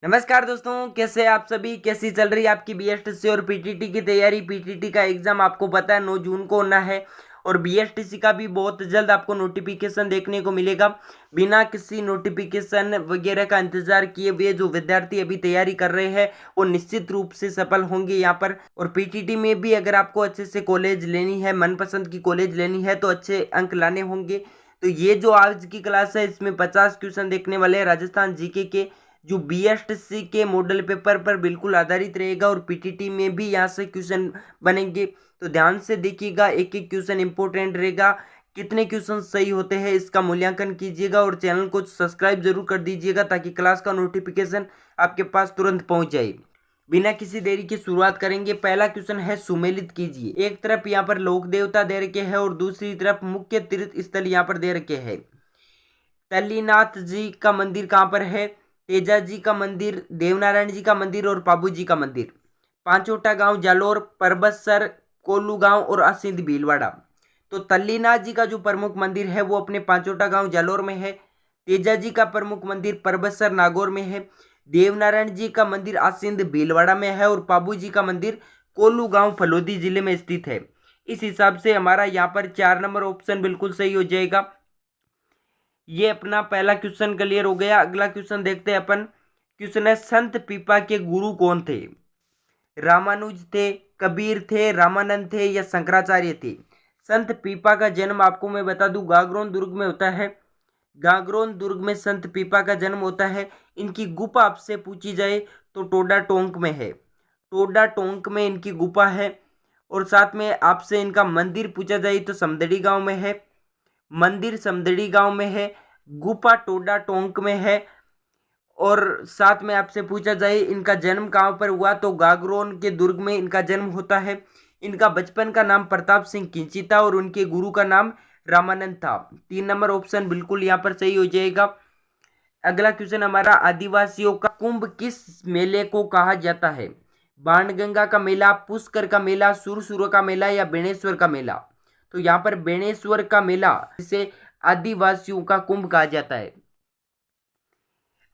नमस्कार दोस्तों, कैसे हैं आप सभी। कैसी चल रही है आपकी बीएसटीसी और पीटीटी की तैयारी। पीटीटी का एग्जाम आपको पता है 9 जून को होना है और बीएसटीसी का भी बहुत जल्द आपको नोटिफिकेशन देखने को मिलेगा। बिना किसी नोटिफिकेशन वगैरह का इंतजार किए हुए जो विद्यार्थी अभी तैयारी कर रहे हैं वो निश्चित रूप से सफल होंगे यहाँ पर। और पीटीटी में भी अगर आपको अच्छे से कॉलेज लेनी है, मनपसंद की कॉलेज लेनी है तो अच्छे अंक लाने होंगे। तो ये जो आज की क्लास है इसमें 50 क्वेश्चन देखने वाले हैं राजस्थान जीके के, जो बीएसटीसी के मॉडल पेपर पर बिल्कुल आधारित रहेगा और पीटीटी में भी यहाँ से क्वेश्चन बनेंगे। तो ध्यान से देखिएगा, एक एक क्वेश्चन इंपॉर्टेंट रहेगा। कितने क्वेश्चन सही होते हैं इसका मूल्यांकन कीजिएगा और चैनल को सब्सक्राइब जरूर कर दीजिएगा ताकि क्लास का नोटिफिकेशन आपके पास तुरंत पहुंच जाए। बिना किसी देरी की शुरुआत करेंगे। पहला क्वेश्चन है, सुमेलित कीजिए। एक तरफ यहाँ पर लोक देवता दे रखे हैं और दूसरी तरफ मुख्य तीर्थ स्थल यहाँ पर दे रखे हैं। तल्लीनाथ जी का मंदिर कहाँ पर है? तेजा जी का मंदिर, देवनारायण जी का मंदिर और पाबू जी का मंदिर। पांचोटा गांव जालोर, परबतसर, कोल्लू गांव और असिंध भीलवाड़ा। तो तल्लीनाथ जी का जो प्रमुख मंदिर है वो अपने पांचोटा गांव जालोर में है। तेजा जी का प्रमुख मंदिर परबतसर नागौर में है। देवनारायण जी का मंदिर असिंध भीलवाड़ा में है और पाबू जी का मंदिर कोल्लू गांव फलोदी जिले में स्थित है। इस हिसाब से हमारा यहाँ पर 4 नंबर ऑप्शन बिल्कुल सही हो जाएगा। ये अपना पहला क्वेश्चन क्लियर हो गया। अगला क्वेश्चन देखते हैं अपन। क्वेश्चन है, संत पीपा के गुरु कौन थे? रामानुज थे, कबीर थे, रामानंद थे या शंकराचार्य थे? संत पीपा का जन्म आपको मैं बता दूं गागरोन दुर्ग में होता है। गागरोन दुर्ग में संत पीपा का जन्म होता है। इनकी गुफा आपसे पूछी जाए तो टोडा टोंक में है। टोडा टोंक में इनकी गुफा है। और साथ में आपसे इनका मंदिर पूछा जाए तो समदड़ी गांव में है। मंदिर समदड़ी गांव में है। गुफा टोडा टोंक में है। और साथ में आपसे पूछा जाए इनका जन्म कहाँ पर हुआ तो गागरोन के दुर्ग में इनका जन्म होता है। इनका बचपन का नाम प्रताप सिंह किंची था और उनके गुरु का नाम रामानंद था। 3 नंबर ऑप्शन बिल्कुल यहाँ पर सही हो जाएगा। अगला क्वेश्चन हमारा, आदिवासियों का कुंभ किस मेले को कहा जाता है? बाणगंगा का मेला, पुष्कर का मेला, सुरसुर का मेला या बेणेश्वर का मेला? तो यहाँ पर बेणेश्वर का मेला, जिसे आदिवासियों का कुंभ कहा जाता है।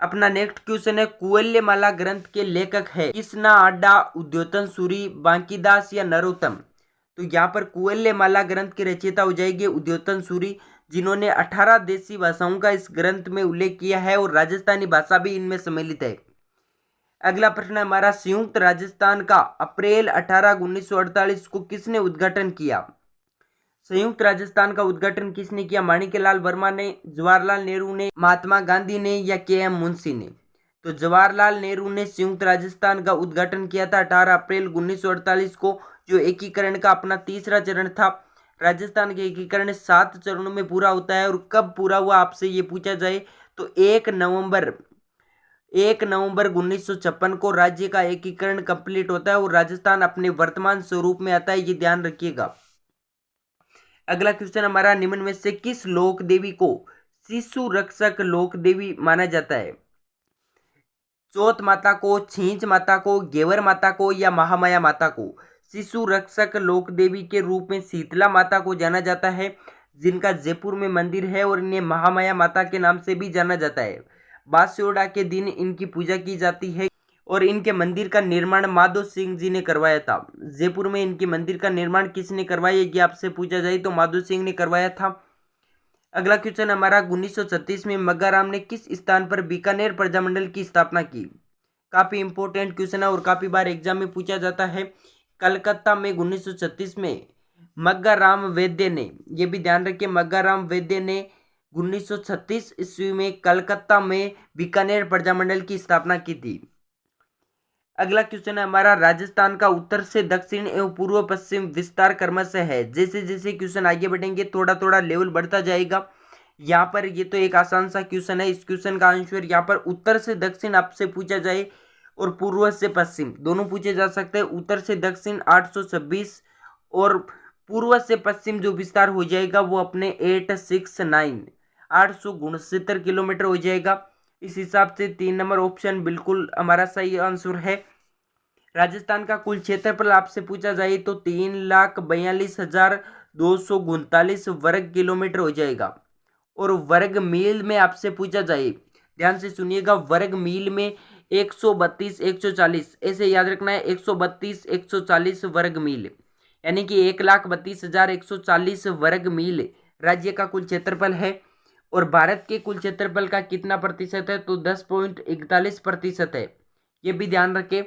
अपना नेक्स्ट क्वेश्चन है, कुवल्यमाला ग्रंथ के लेखक है कृष्णा आड्डा, उद्योतन सूरी, बांकीदास या नरोत्तम? तो यहाँ पर कुवल्यमाला ग्रंथ के रचयिता हो जाएंगे उद्योतन सूरी, जिन्होंने 18 देशी भाषाओं का इस ग्रंथ में उल्लेख किया है और राजस्थानी भाषा भी इनमें सम्मिलित है। अगला प्रश्न है हमारा, संयुक्त राजस्थान का अप्रैल 18 1948 को किसने उद्घाटन किया? संयुक्त राजस्थान का उद्घाटन किसने किया? माणिक्यलाल वर्मा ने, जवाहरलाल नेहरू ने, महात्मा गांधी ने या के.एम. मुंशी ने? तो जवाहरलाल नेहरू ने संयुक्त राजस्थान का उद्घाटन किया था 18 अप्रैल 1948 को, जो एकीकरण का अपना तीसरा चरण था। राजस्थान के एकीकरण 7 चरणों में पूरा होता है और कब पूरा हुआ आपसे ये पूछा जाए तो 1 नवंबर 1956 को राज्य का एकीकरण कंप्लीट होता है और राजस्थान अपने वर्तमान स्वरूप में आता है, ये ध्यान रखिएगा। अगला क्वेश्चन हमारा, निम्न में से किस लोक देवी को शिशु रक्षक लोक देवी माना जाता है? चौथ माता को, छींच माता को, घेवर माता को या महामाया माता को? शिशु रक्षक लोक देवी के रूप में शीतला माता को जाना जाता है, जिनका जयपुर में मंदिर है और इन्हें महामाया माता के नाम से भी जाना जाता है। बास्योड़ा के दिन इनकी पूजा की जाती है और इनके मंदिर का निर्माण माधो सिंह जी ने करवाया था। जयपुर में इनके मंदिर का निर्माण किसने करवाया ये आपसे पूछा जाए तो माधो सिंह ने करवाया था। अगला क्वेश्चन हमारा, 1936 में मग्गाराम ने किस स्थान पर बीकानेर प्रजामंडल की स्थापना की? काफी इंपॉर्टेंट क्वेश्चन है और काफी बार एग्जाम में पूछा जाता है। कलकत्ता में 1936 में मग्गाराम वैद्य ने, ये भी ध्यान रखिए, मग्गाराम वैद्य ने 1936 ईस्वी में कलकत्ता में बीकानेर प्रजामंडल की स्थापना की थी। अगला क्वेश्चन है हमारा, राजस्थान का उत्तर से दक्षिण एवं पूर्व पश्चिम विस्तार क्रमशः है। जैसे जैसे क्वेश्चन आगे बढ़ेंगे थोड़ा थोड़ा लेवल बढ़ता जाएगा। यहाँ पर ये तो एक आसान सा क्वेश्चन है, इस क्वेश्चन का आंसर यहाँ पर उत्तर से दक्षिण आपसे पूछा जाए और पूर्व से पश्चिम दोनों पूछे जा सकते हैं। उत्तर से दक्षिण 826 और पूर्व से पश्चिम जो विस्तार हो जाएगा वो अपने 869 किलोमीटर हो जाएगा। इस हिसाब से 3 नंबर ऑप्शन बिल्कुल हमारा सही आंसर है। राजस्थान का कुल क्षेत्रफल आपसे पूछा जाए तो 3,42,239 वर्ग किलोमीटर हो जाएगा। और वर्ग मील में आपसे पूछा जाए, ध्यान से सुनिएगा, वर्ग मील में 132 140 ऐसे याद रखना है, 132 140 वर्ग मील, यानी कि 1,32,140 वर्ग मील राज्य का कुल क्षेत्रफल है। और भारत के कुल क्षेत्रफल का कितना प्रतिशत है, तो 10.41% है, ये भी ध्यान रखें।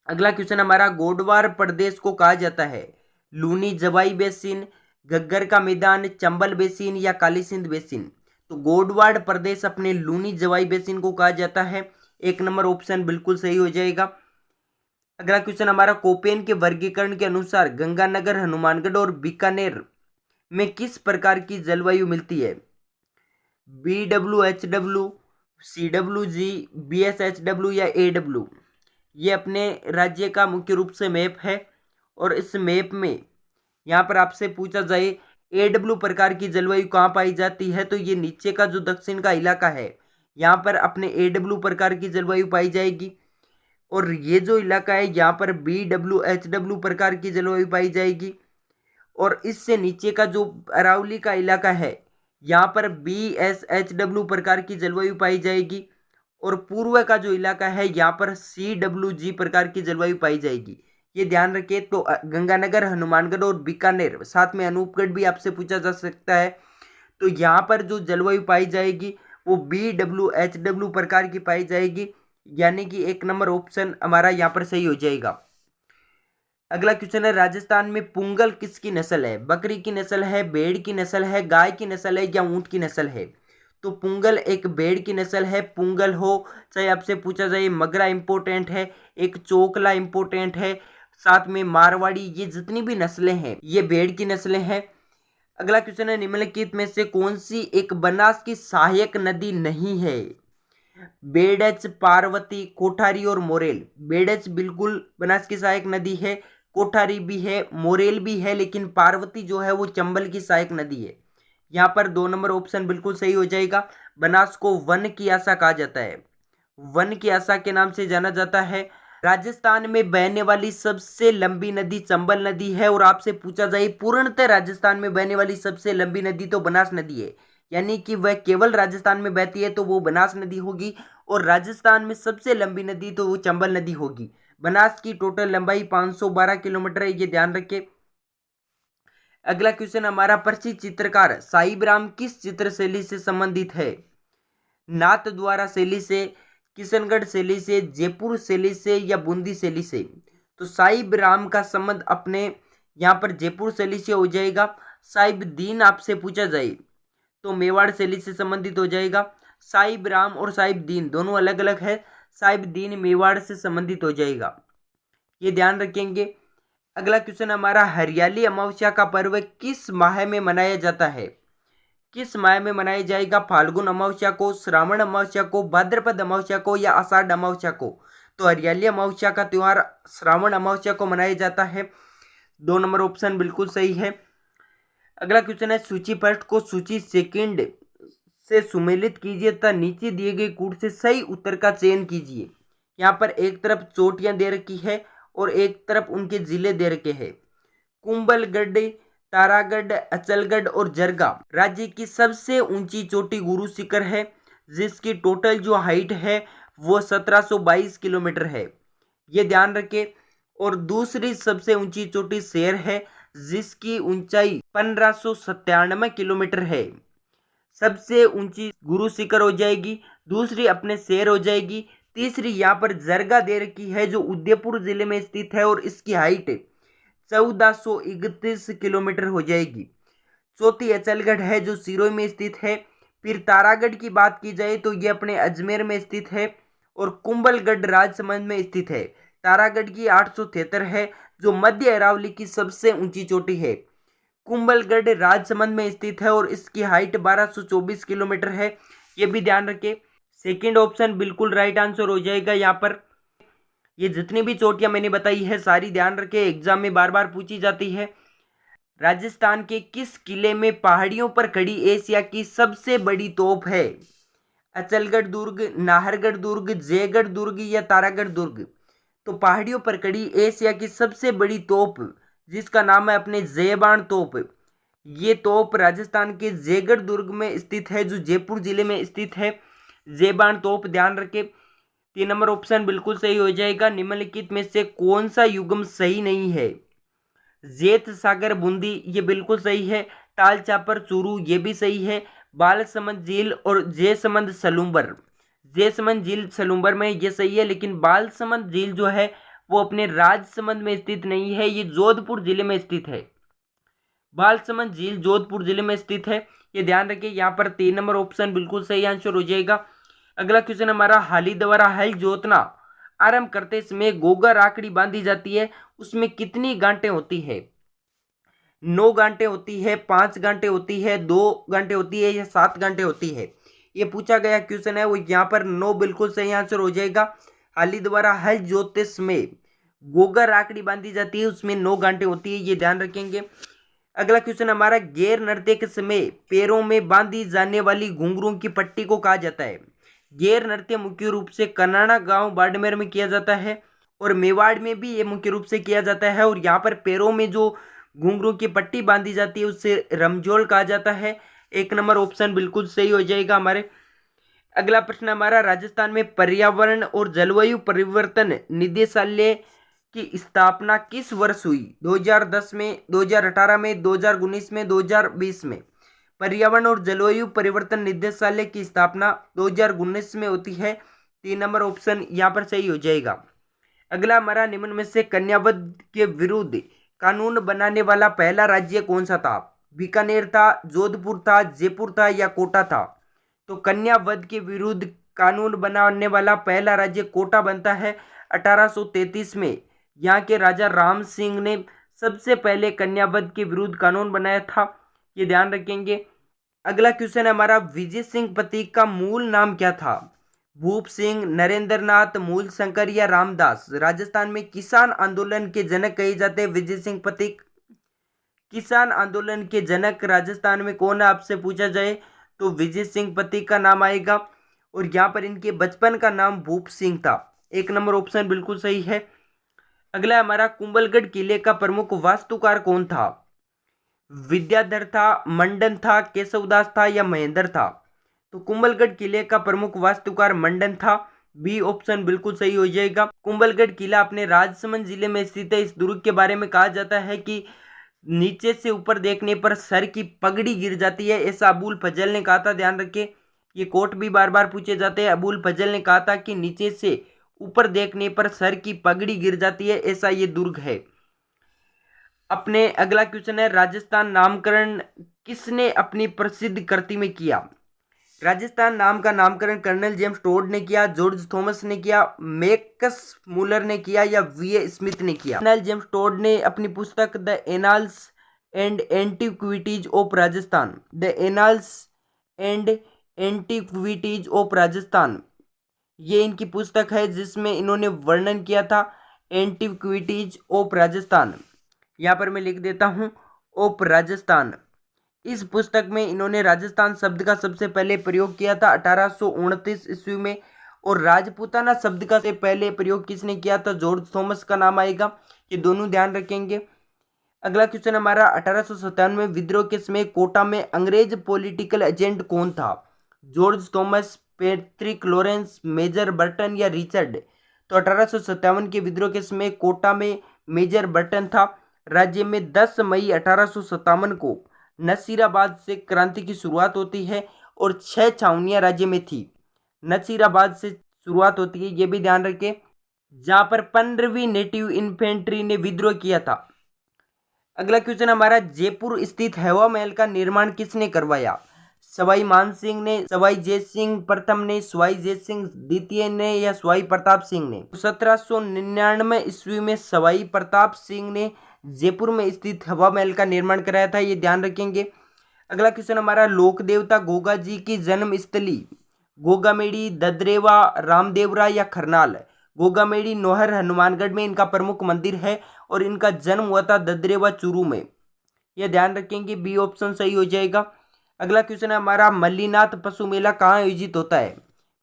अगला क्वेश्चन हमारा, गोडवार प्रदेश को कहा जाता है लूनी जवाई बेसिन, घग्गर का मैदान, चंबल बेसिन या काली सिंध बेसिन। तो गोडवाड़ प्रदेश अपने लूनी जवाई बेसिन को कहा जाता है, 1 नंबर ऑप्शन बिल्कुल सही हो जाएगा। अगला क्वेश्चन हमारा, कोपेन के वर्गीकरण के अनुसार गंगानगर, हनुमानगढ़ और बीकानेर में किस प्रकार की जलवायु मिलती है, BWHW, CWG, BSHW या AW। ये अपने राज्य का मुख्य रूप से मैप है, और इस मैप में यहाँ पर आपसे पूछा जाए AW प्रकार की जलवायु कहाँ पाई जाती है, तो ये नीचे का जो दक्षिण का इलाका है यहाँ पर अपने AW प्रकार की जलवायु पाई जाएगी, और ये जो इलाका है यहाँ पर BWHW प्रकार की जलवायु पाई जाएगी, और इससे नीचे का जो अरावली का इलाका है यहाँ पर BSHW प्रकार की जलवायु पाई जाएगी, और पूर्व का जो इलाका है यहाँ पर CWG प्रकार की जलवायु पाई जाएगी, ये ध्यान रखें। तो गंगानगर, हनुमानगढ़ और बीकानेर, साथ में अनूपगढ़ भी आपसे पूछा जा सकता है, तो यहाँ पर जो जलवायु पाई जाएगी वो BWHW प्रकार की पाई जाएगी, यानी कि 1 नंबर ऑप्शन हमारा यहाँ पर सही हो जाएगा। अगला क्वेश्चन है, राजस्थान में पुंगल किसकी नस्ल है, बकरी की नस्ल है, भेड़ की नस्ल है, गाय की नस्ल है या ऊंट की नस्ल है। तो पुंगल एक भेड़ की नस्ल है, पुंगल हो चाहे आपसे पूछा जाए मगरा इंपॉर्टेंट है, एक चोकला इंपॉर्टेंट है, साथ में मारवाड़ी, ये जितनी भी नस्लें हैं ये भेड़ की नस्लें हैं। अगला क्वेश्चन है, निम्नलिखित में से कौन सी एक बनास की सहायक नदी नहीं है, बेडच, पार्वती, कोठारी और मोरेल। बेडच बिल्कुल बनास की सहायक नदी है, कोठारी भी है, मोरेल भी है, लेकिन पार्वती जो है वो चंबल की सहायक नदी है। यहाँ पर 2 नंबर ऑप्शन बिल्कुल सही हो जाएगा। बनास को वन की आशा कहा जाता है, वन की आशा के नाम से जाना जाता है। राजस्थान में बहने वाली सबसे लंबी नदी चंबल नदी है, और आपसे पूछा जाए पूर्णतः राजस्थान में बहने वाली सबसे लंबी नदी तो बनास नदी है, यानी कि वह केवल राजस्थान में बहती है तो वो बनास नदी होगी, और राजस्थान में सबसे लंबी नदी तो वो चंबल नदी होगी। बनास की टोटल लंबाई 512 किलोमीटर है, ये ध्यान रखें। अगला क्वेश्चन हमारा, प्रसिद्ध चित्रकार साहिब राम किस चित्र शैली से संबंधित है, नाथ द्वारा शैली से, किशनगढ़ शैली से, जयपुर शैली से या बूंदी शैली से। तो साहिब राम का संबंध अपने यहाँ पर जयपुर शैली से हो जाएगा। साहिब दीन आपसे पूछा जाए तो मेवाड़ शैली से संबंधित हो जाएगा। साहिब राम और साहिब दीन दोनों अलग अलग है, साहिब दीन मेवाड़ से संबंधित हो जाएगा, ये ध्यान रखेंगे। अगला क्वेश्चन हमारा, हरियाली अमावस्या का पर्व किस माह में मनाया जाता है, किस माह में मनाया जाएगा, फाल्गुन अमावस्या को, श्रावण अमावस्या को, भाद्रपद अमावस्या को या आषाढ़ अमावस्या को। तो हरियाली अमावस्या का त्योहार श्रावण अमावस्या को मनाया जाता है, 2 नंबर ऑप्शन बिल्कुल सही है। अगला क्वेश्चन है, सूची फर्स्ट को सूची सेकंड से सुमेलित कीजिए तथा नीचे दिए गए कूट से सही उत्तर का चयन कीजिए। यहाँ पर एक तरफ चोटियां दे रखी है और एक तरफ उनके जिले दे रखे हैं। कुंभलगढ़, तारागढ़, अचलगढ़ और जरगा राज्य की सबसे ऊंची चोटी गुरु शिखर है, जिसकी टोटल जो हाइट है वो 1722 किलोमीटर है, ये ध्यान रखें। और दूसरी सबसे ऊंची चोटी शेर है, जिसकी ऊंचाई 1597 किलोमीटर है, सबसे ऊंची गुरु शिखर हो जाएगी। दूसरी अपने शेर हो जाएगी। तीसरी यहाँ पर जरगा दे रखी है जो उदयपुर जिले में स्थित है और इसकी हाइट 1431 किलोमीटर हो जाएगी। चौथी अचलगढ़ है जो सिरोही में स्थित है। फिर तारागढ़ की बात की जाए तो ये अपने अजमेर में स्थित है और कुंभलगढ़ राजसमंद में स्थित है। तारागढ़ की 873 है जो मध्य अरावली की सबसे ऊंची चोटी है। कुंभलगढ़ राजसमंद में स्थित है और इसकी हाइट 1224 किलोमीटर है, ये भी ध्यान रखें। सेकंड ऑप्शन बिल्कुल राइट आंसर हो जाएगा। यहाँ पर ये जितनी भी चोटियां मैंने बताई है सारी ध्यान रखें, एग्जाम में बार बार पूछी जाती है। राजस्थान के किस किले में पहाड़ियों पर खड़ी एशिया की सबसे बड़ी तोप है? अचलगढ़ दुर्ग, नाहरगढ़ दुर्ग, जयगढ़ दुर्ग या तारागढ़ दुर्ग। तो पहाड़ियों पर खड़ी एशिया की सबसे बड़ी तोप जिसका नाम है अपने जयबान तोप, ये तोप राजस्थान के जयगढ़ दुर्ग में स्थित है जो जयपुर जिले में स्थित है। जयबान तोप ध्यान रखें। 3 नंबर ऑप्शन बिल्कुल सही हो जाएगा। निम्नलिखित में से कौन सा युग्म सही नहीं है? जेत सागर बूंदी, ये बिल्कुल सही है। ताल चापर चूरू, ये भी सही है। बालसमंद झील और जयसमंद सलूम्बर, जयसमंद झील सलूम्बर में ये सही है, लेकिन बालसमंद झील जो है वो अपने राजसमंद में स्थित नहीं है, ये जोधपुर जिले में स्थित है। बालसमंद झील जोधपुर जिले में स्थित है, ये ध्यान रखिए। यहाँ पर 3 नंबर ऑप्शन बिल्कुल सही आंसर हो जाएगा। अगला क्वेश्चन हमारा, हाली द्वारा हल जोतना आरंभ करते समय गोगर आकड़ी बांधी जाती है, उसमें कितनी गांठें होती है? 9 गांठें होती है, 5 गांठें होती है, 2 गांठें होती है या 7 गांठें होती है? ये पूछा गया क्वेश्चन है, वो यहाँ पर 9 बिल्कुल सही आंसर हो जाएगा। हाली द्वारा हल जोतते समय गोगर आकड़ी बांधी जाती है, उसमें 9 गांठें होती है, ये ध्यान रखेंगे। अगला क्वेश्चन हमारा, गैर नृत्य के समय पैरों में बांधी जाने वाली घुंघरू की पट्टी को कहा जाता है? गैर नृत्य मुख्य रूप से कनाड़ा गांव बाड़मेर में किया जाता है और मेवाड़ में भी ये मुख्य रूप से किया जाता है। और यहाँ पर पैरों में जो घुंघरू की पट्टी बांधी जाती है उससे रमजोल कहा जाता है। 1 नंबर ऑप्शन बिल्कुल सही हो जाएगा हमारे। अगला प्रश्न हमारा, राजस्थान में पर्यावरण और जलवायु परिवर्तन निदेशालय की स्थापना किस वर्ष हुई? 2010 में, 2018 में, 2019 में, 2020 में? पर्यावरण और जलवायु परिवर्तन निदेशालय की स्थापना 2019 में होती है। 3 नंबर ऑप्शन यहाँ पर सही हो जाएगा। अगला हमारा, निम्न में से कन्यावध के विरुद्ध कानून बनाने वाला पहला राज्य कौन सा था? बीकानेर था, जोधपुर था, जयपुर था या कोटा था? तो कन्यावध के विरुद्ध कानून बनाने वाला पहला राज्य कोटा बनता है। 1833 में यहाँ के राजा राम सिंह ने सबसे पहले कन्यावध के विरुद्ध कानून बनाया था, ये ध्यान रखेंगे। अगला क्वेश्चन है हमारा, विजय सिंह प्रतीक का मूल नाम क्या था? भूप सिंह, नरेंद्र नाथ, मूल शंकर या रामदास? राजस्थान में किसान आंदोलन के जनक कहे जाते हैं विजय सिंह प्रतीक। किसान आंदोलन के जनक राजस्थान में कौन है आपसे पूछा जाए तो विजय सिंह प्रतीक का नाम आएगा। और यहाँ पर इनके बचपन का नाम भूप सिंह था। 1 नंबर ऑप्शन बिल्कुल सही है। अगला हमारा, कुंभलगढ़ किले का प्रमुख वास्तुकार कौन था? विद्याधर था, मंडन था, केशवदास था या महेंद्र था? तो कुंभलगढ़ किले का प्रमुख वास्तुकार मंडन था। बी ऑप्शन बिल्कुल सही हो जाएगा। कुंभलगढ़ किला अपने राजसमंद जिले में स्थित है। इस दुर्ग के बारे में कहा जाता है कि नीचे से ऊपर देखने पर सर की पगड़ी गिर जाती है, ऐसा अबुल फजल ने कहा था। ध्यान रखें, ये कोट भी बार बार पूछे जाते हैं। अबुल फजल ने कहा था कि नीचे से ऊपर देखने पर सर की पगड़ी गिर जाती है, ऐसा ये दुर्ग है। अपने अगला क्वेश्चन है, राजस्थान नामकरण किसने अपनी प्रसिद्ध कृति में किया? राजस्थान नाम का नामकरण कर्नल जेम्स टोड ने किया, जॉर्ज थॉमस ने किया, मैकस मूलर ने किया या वी.ए. स्मिथ ने किया? कर्नल जेम्स टोड ने अपनी पुस्तक the annals and antiquities of Rajasthan, the annals and antiquities of Rajasthan, ये इनकी पुस्तक है जिसमें इन्होंने वर्णन किया था एंटीक्विटीज ऑफ राजस्थान। यहाँ पर मैं लिख देता हूँ ऑफ राजस्थान। इस पुस्तक में इन्होंने राजस्थान शब्द का सबसे पहले प्रयोग किया था 1829 ईस्वी में। और राजपूताना शब्द का से पहले प्रयोग किसने किया था? जॉर्ज थॉमस का नाम आएगा, ये दोनों ध्यान रखेंगे। अगला क्वेश्चन हमारा, 1857 में विद्रोह के समय कोटा में अंग्रेज पॉलिटिकल एजेंट कौन था? George Thomas, Patrick Lawrence, major Burton या रिचर्ड? तो 1857 के विद्रोह के समय कोटा में मेजर बर्टन था। राज्य में 10 मई 1857 को नसीराबाद से क्रांति की शुरुआत होती है और 6 छावनियां राज्य में थी। नसीराबाद से शुरुआत होती है, ये भी ध्यान रखें, जहां पर 15वीं नेटिव इन्फेंट्री ने विद्रोह किया था। अगला क्वेश्चन हमारा, जयपुर स्थित हवा महल का निर्माण किसने करवाया? सवाई मानसिंह ने, सवाई जय सिंह प्रथम ने, सवाई जय सिंह द्वितीय ने या सवाई प्रताप सिंह ने? 1799 ईस्वी में सवाई प्रताप सिंह ने जयपुर में स्थित हवा महल का निर्माण कराया था, ये ध्यान रखेंगे। अगला क्वेश्चन हमारा, लोक देवता गोगा जी की जन्म स्थली गोगामेड़ी, ददरेवा, रामदेवरा या खरनाल? गोगामेड़ी नोहर हनुमानगढ़ में इनका प्रमुख मंदिर है और इनका जन्म हुआ था ददरेवा चूरू में, यह ध्यान रखेंगे। बी ऑप्शन सही हो जाएगा। अगला क्वेश्चन है हमारा, मल्लीनाथ पशु मेला कहाँ आयोजित होता है?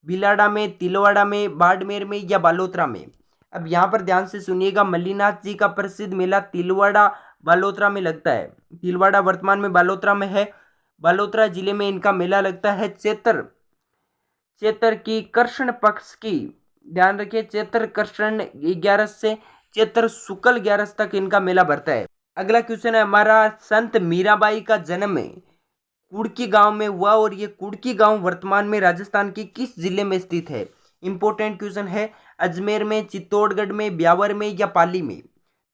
बिलाड़ा में, तिलवाड़ा में, बाड़मेर में या बालोतरा में? अब यहाँ पर ध्यान से सुनिएगा, मल्लीनाथ जी का प्रसिद्ध मेला तिलवाड़ा बालोतरा में लगता है। तिलवाड़ा वर्तमान में बालोतरा में है। बालोतरा जिले में इनका मेला लगता है। चैत्र की कृष्ण पक्ष की ध्यान रखिए चैत्र कृष्ण 11 से चैत्र शुक्ल 11 तक इनका मेला भरता है। अगला क्वेश्चन है हमारा, संत मीराबाई का जन्म कुड़की गांव में हुआ और ये कुड़की गांव वर्तमान में राजस्थान के किस जिले में स्थित है? इंपॉर्टेंट क्वेश्चन है। अजमेर में, चित्तौड़गढ़ में, ब्यावर में या पाली में?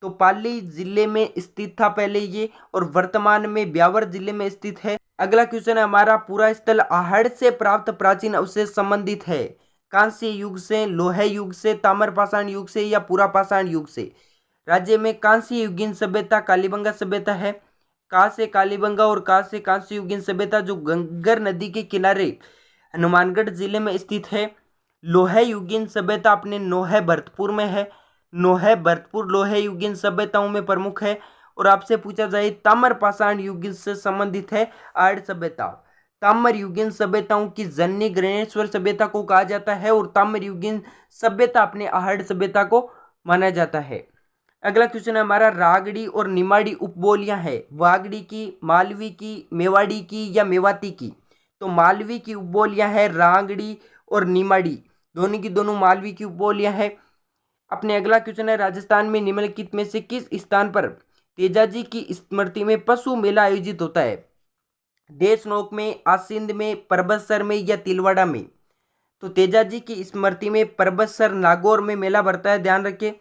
तो पाली जिले में स्थित था पहले ये, और वर्तमान में ब्यावर जिले में स्थित है। अगला क्वेश्चन है हमारा, पूरा स्थल आहड़ से प्राप्त प्राचीन अवशेष संबंधित है कांस्य युग से, लोह युग से, ताम्रपाषाण युग से या पूरा पाषाण युग से? राज्य में कांस्य युगीन सभ्यता कालीबंगा सभ्यता है। का से कालीबंगा और का से कांस्य युगीन सभ्यता जो गंगर नदी के किनारे हनुमानगढ़ जिले में स्थित है। लोह युगीन सभ्यता अपने नोहे भरतपुर में है। नोहे भरतपुर लोह युगीन सभ्यताओं में प्रमुख है। और आपसे पूछा जाए ताम्रपाषाण युगीन से संबंधित है आहड़ सभ्यता। ताम्र युगीन सभ्यताओं की जननी ग्रहणेश्वर सभ्यता को कहा जाता है और ताम्र युगीन सभ्यता अपने आहड़ सभ्यता को माना जाता है। अगला क्वेश्चन है हमारा, रागड़ी और निमाड़ी उपबोलियां हैं वागड़ी की, मालवी की, मेवाड़ी की या मेवाती की? तो मालवी की उपबोलियां हैं रागड़ी और निमाड़ी, दोनों की दोनों मालवी की उपबोलियां हैं। अपने अगला क्वेश्चन है, राजस्थान में निम्नलिखित में से किस स्थान पर तेजाजी की स्मृति में पशु मेला आयोजित होता है? देशनोक में, आसिंद में, परबतसर में या तिलवाड़ा में? तो तेजाजी की स्मृति में परबतसर नागौर में मेला भरता है। ध्यान रखिए,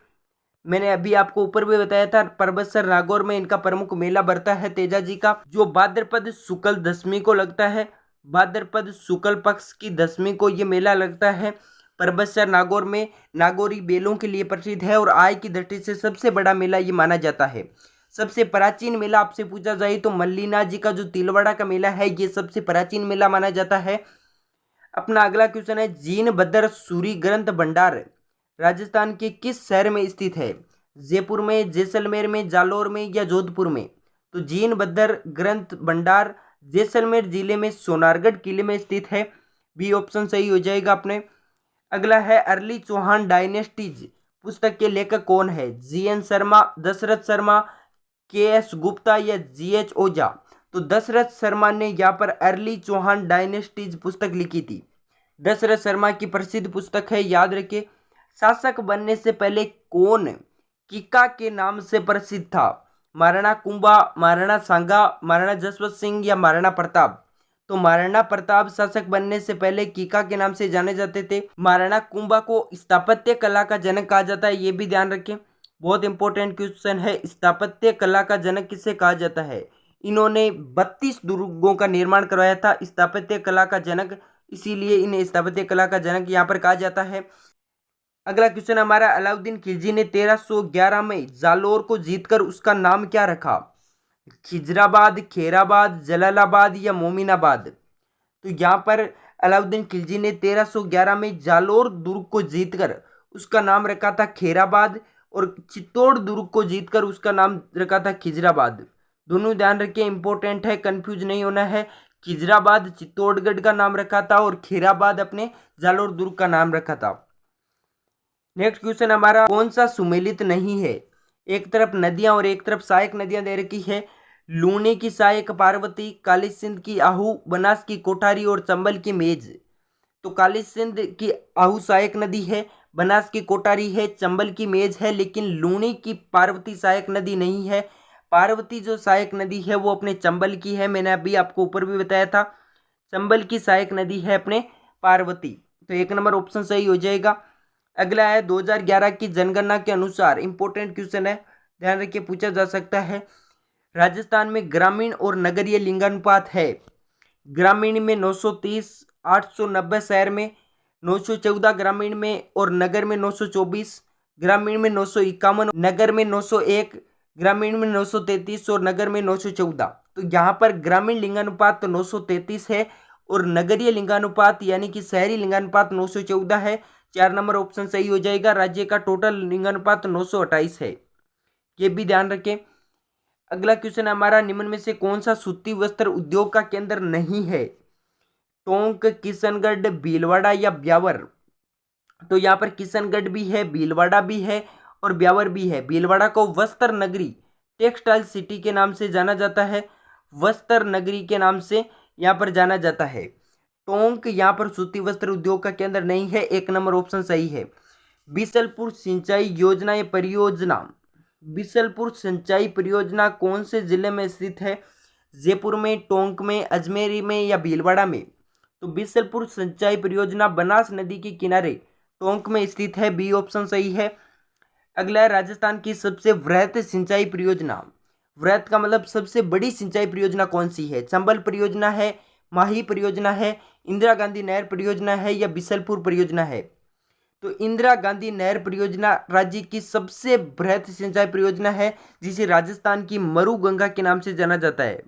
मैंने अभी आपको ऊपर भी बताया था परबतसर नागौर में इनका प्रमुख मेला भरता है तेजाजी का, जो भाद्रपद शुक्ल दशमी को लगता है। भाद्रपद शुक्ल पक्ष की दशमी को ये मेला लगता है। परबतसर नागौर में नागौरी बेलों के लिए प्रसिद्ध है और आय की दृष्टि से सबसे बड़ा मेला ये माना जाता है। सबसे प्राचीन मेला आपसे पूछा जाए तो मल्लीनाथ जी का जो तिलवाड़ा का मेला है ये सबसे प्राचीन मेला माना जाता है। अपना अगला क्वेश्चन है, जीन बद्र सूरी ग्रंथ भंडार राजस्थान के किस शहर में स्थित है? जयपुर में, जैसलमेर में, जालौर में या जोधपुर में? तो जीन बद्र ग्रंथ भंडार जैसलमेर जिले में सोनारगढ़ किले में स्थित है। बी ऑप्शन सही हो जाएगा अपने। अगला है, अर्ली चौहान डायनेस्टीज पुस्तक के लेखक कौन है? GN Sharma, Dasharath Sharma, KS. गुप्ता या जी.एच. ओझा? तो दशरथ शर्मा ने यहाँ पर अर्ली चौहान डायनेस्टीज पुस्तक लिखी थी। दशरथ शर्मा की प्रसिद्ध पुस्तक है, याद रखिए। शासक बनने से पहले कौन कीका के नाम से प्रसिद्ध था? महाराणा कुंभा, महाराणा सांगा, महाराणा जसवंत सिंह या महाराणा प्रताप? तो महाराणा प्रताप शासक बनने से पहले कीका के नाम से जाने जाते थे। महाराणा कुंभा को स्थापत्य कला का जनक कहा जाता है, ये भी ध्यान रखें, बहुत इंपॉर्टेंट क्वेश्चन है। स्थापत्य कला का जनक किसे कहा जाता है? इन्होंने 32 दुर्गों का निर्माण करवाया था, स्थापत्य कला का जनक, इसीलिए इन्हें स्थापत्य कला का जनक यहाँ पर कहा जाता है। अगला क्वेश्चन हमारा, अलाउद्दीन खिलजी ने 1311 में जालोर को जीतकर उसका नाम क्या रखा? खिजराबाद, खेराबाद, जलालाबाद या मोमिनाबाद? तो यहाँ पर अलाउद्दीन खिलजी ने 1311 में जालोर दुर्ग को जीतकर उसका नाम रखा था खेराबाद और चित्तौड़ दुर्ग को जीतकर उसका नाम रखा था खिजराबाद। दोनों ध्यान रखिए, इंपॉर्टेंट है, कंफ्यूज नहीं होना है। खिजराबाद चित्तौड़गढ़ का नाम रखा था और खेराबाद अपने जालोर दुर्ग का नाम रखा था। नेक्स्ट क्वेश्चन हमारा, कौन सा सुमेलित नहीं है? एक तरफ नदियां और एक तरफ सहायक नदियां दे रखी है। लूनी की सहायक पार्वती, काली सिंध की आहू, बनास की कोठारी और चंबल की मेज? तो काली सिंध की आहू सहायक नदी है, बनास की कोठारी है, चंबल की मेज है, लेकिन लूनी की पार्वती सहायक नदी नहीं है। पार्वती जो सहायक नदी है वो अपने चंबल की है, मैंने अभी आपको ऊपर भी बताया था, चंबल की सहायक नदी है अपने पार्वती। तो एक नंबर ऑप्शन सही हो जाएगा। अगला है, 2011 की जनगणना के अनुसार, इंपॉर्टेंट क्वेश्चन है, ध्यान रखिए, पूछा जा सकता है, राजस्थान में ग्रामीण और नगरीय लिंगानुपात है। ग्रामीण में 930, 890 शहर में, 914 ग्रामीण में और नगर में 924, ग्रामीण में 951, नगर में 901, ग्रामीण में 933 और नगर में 914। तो यहाँ पर ग्रामीण लिंगानुपात तो 933 है और नगरीय लिंगानुपात यानी कि शहरी लिंगानुपात 914 है। 4 नंबर ऑप्शन सही हो जाएगा। राज्य का टोटल लिंगानुपात 928 है, ये भी ध्यान रखें। अगला क्वेश्चन हमारा, निम्न में से कौन सा सूती वस्त्र उद्योग का केंद्र नहीं है? टोंक, किशनगढ़, भीलवाड़ा या ब्यावर? तो यहाँ पर किशनगढ़ भी है, भीलवाड़ा भी है और ब्यावर भी है। भीलवाड़ा को वस्त्र नगरी, टेक्सटाइल सिटी के नाम से जाना जाता है, वस्त्र नगरी के नाम से यहाँ पर जाना जाता है। टोंक यहाँ पर सूती वस्त्र उद्योग का केंद्र नहीं है, 1 नंबर ऑप्शन सही है। बिसलपुर सिंचाई योजना या परियोजना, बिसलपुर सिंचाई परियोजना कौन से जिले में स्थित है? जयपुर में, टोंक में, अजमेरी में या भीलवाड़ा में? तो बिसलपुर सिंचाई परियोजना बनास नदी के किनारे टोंक में स्थित है, बी ऑप्शन सही है। अगला है राजस्थान की सबसे वृहत सिंचाई परियोजना, वृहत का मतलब सबसे बड़ी सिंचाई परियोजना कौन सी है? चंबल परियोजना है, माही परियोजना है, इंदिरा गांधी नहर परियोजना है या बिसलपुर परियोजना है? तो इंदिरा गांधी नहर परियोजना राज्य की सबसे बृहत सिंचाई परियोजना है, जिसे राजस्थान की मरुगंगा के नाम से जाना जाता है,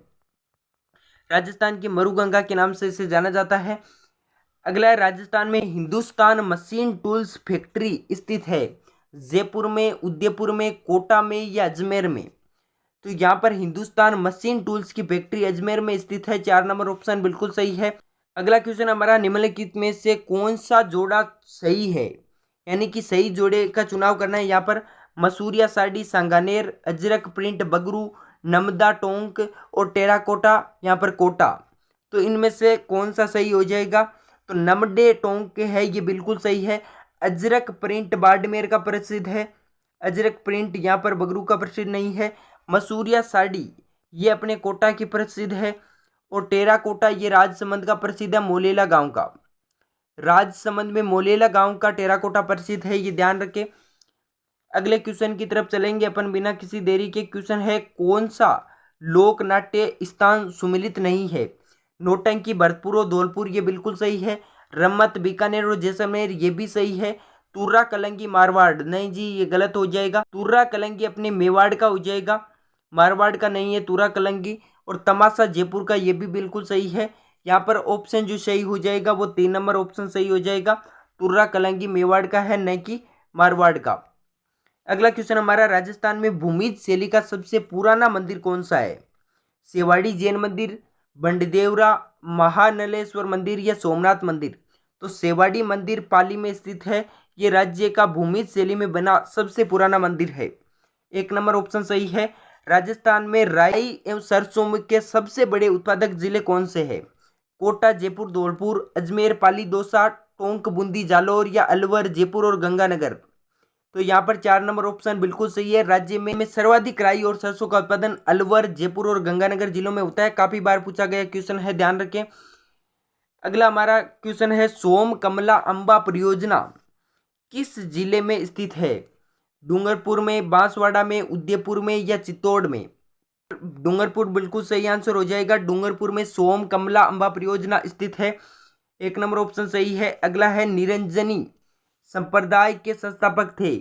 राजस्थान की मरुगंगा के नाम से इसे जाना जाता है। अगला है राजस्थान में हिंदुस्तान मशीन टूल्स फैक्ट्री स्थित है, जयपुर में, उदयपुर में, कोटा में या अजमेर में? तो यहाँ पर हिंदुस्तान मशीन टूल्स की फैक्ट्री अजमेर में स्थित है, 4 नंबर ऑप्शन बिल्कुल सही है। अगला क्वेश्चन हमारा, निम्नलिखित में से कौन सा जोड़ा सही है? यानी कि सही जोड़े का चुनाव करना है यहाँ पर। मसूरिया साड़ी, सांगानेर, अजरक प्रिंट बगरू, नमदा टोंक और टेराकोटा यहाँ पर कोटा, तो इनमें से कौन सा सही हो जाएगा? तो नमडे टोंक है, ये बिल्कुल सही है। अजरक प्रिंट बाड़मेर का प्रसिद्ध है, अजरक प्रिंट यहाँ पर बगरू का प्रसिद्ध नहीं है। मसूरिया साड़ी ये अपने कोटा की प्रसिद्ध है, और टेराकोटा ये राजसमंद का प्रसिद्ध है, मोलेला गांव का, राजसमंद में मोलेला गांव का टेराकोटा प्रसिद्ध है, ये ध्यान रखें। अगले क्वेश्चन की तरफ चलेंगे अपन बिना किसी देरी के। क्वेश्चन है, कौन सा लोक नाट्य स्थान सुमिलित नहीं है? नौटंकी भरतपुर और धौलपुर ये बिल्कुल सही है। रम्मत बीकानेर और जैसलमेर ये भी सही है। तुर्रा कलंगी मारवाड़, नहीं जी ये गलत हो जाएगा, तुर्रा कलंगी अपने मेवाड़ का हो जाएगा, मारवाड़ का नहीं है तुर्रा कलंगी। और तमाशा जयपुर का ये भी बिल्कुल सही है। यहाँ पर ऑप्शन जो सही हो जाएगा वो 3 नंबर ऑप्शन सही हो जाएगा, तुर्रा कलंगी मेवाड़ का है, न कि मारवाड़ का। अगला क्वेश्चन हमारा, राजस्थान में भूमिज शैली का सबसे पुराना मंदिर कौन सा है? सेवाड़ी जैन मंदिर, बंडदेवरा, महानलेश्वर मंदिर या सोमनाथ मंदिर? तो सेवाड़ी मंदिर पाली में स्थित है, ये राज्य का भूमिज शैली में बना सबसे पुराना मंदिर है, 1 नंबर ऑप्शन सही है। राजस्थान में राई एवं सरसों के सबसे बड़े उत्पादक जिले कौन से हैं? कोटा, जयपुर, धौलपुर, अजमेर, पाली, दौसा, टोंक, बूंदी, जालौर या अलवर, जयपुर और गंगानगर? तो यहाँ पर 4 नंबर ऑप्शन बिल्कुल सही है। राज्य में सर्वाधिक राई और सरसों का उत्पादन अलवर, जयपुर और गंगानगर जिलों में होता है, काफी बार पूछा गया क्वेश्चन है, ध्यान रखें। अगला हमारा क्वेश्चन है, सोम कमला अंबा परियोजना किस जिले में स्थित है? डूंगरपुर में, बांसवाड़ा में, उदयपुर में या चित्तौड़ में? डूंगरपुर बिल्कुल सही आंसर हो जाएगा, डूंगरपुर में सोम कमला अंबा परियोजना स्थित है, 1 नंबर ऑप्शन सही है। अगला है, निरंजनी संप्रदाय के संस्थापक थे?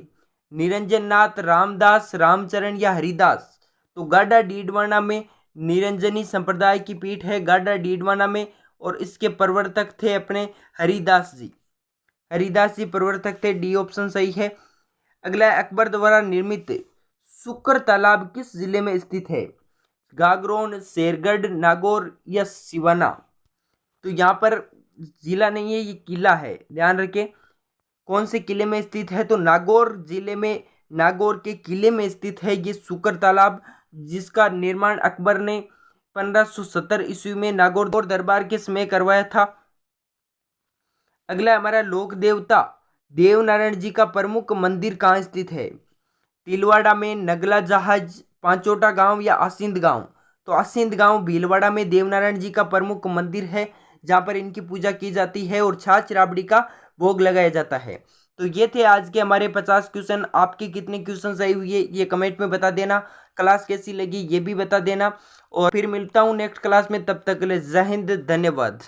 निरंजन नाथ, रामदास, रामचरण या हरिदास? तो गाडा डीडवाना में निरंजनी संप्रदाय की पीठ है, गाडा डीडवाना में, और इसके प्रवर्तक थे अपने हरिदास जी, हरिदास जी प्रवर्तक थे, डी ऑप्शन सही है। अगला, अकबर द्वारा निर्मित शुक्र तालाब किस जिले में स्थित है? गागरोन, शेरगढ़, नागौर या सिवाना? तो यहाँ पर जिला नहीं है, ये किला है, ध्यान रखें। कौन से किले में स्थित है? तो नागौर जिले में, नागौर के किले में स्थित है ये शुक्र तालाब, जिसका निर्माण अकबर ने 1570 ईस्वी में नागौर दरबार के समय करवाया था। अगला हमारा, लोक देवता देवनारायण जी का प्रमुख मंदिर कहाँ स्थित है? तिलवाड़ा में, नगला जहाज, पांचोटा गांव या आसिंद गांव? तो आसिंद गांव भीलवाड़ा में देवनारायण जी का प्रमुख मंदिर है, जहां पर इनकी पूजा की जाती है और छाछ राबड़ी का भोग लगाया जाता है। तो ये थे आज के हमारे 50 क्वेश्चन। आपके कितने क्वेश्चन सही हुए ये कमेंट में बता देना, क्लास कैसी लगी ये भी बता देना, और फिर मिलता हूँ नेक्स्ट क्लास में, तब तक के लिए जय हिंद, धन्यवाद।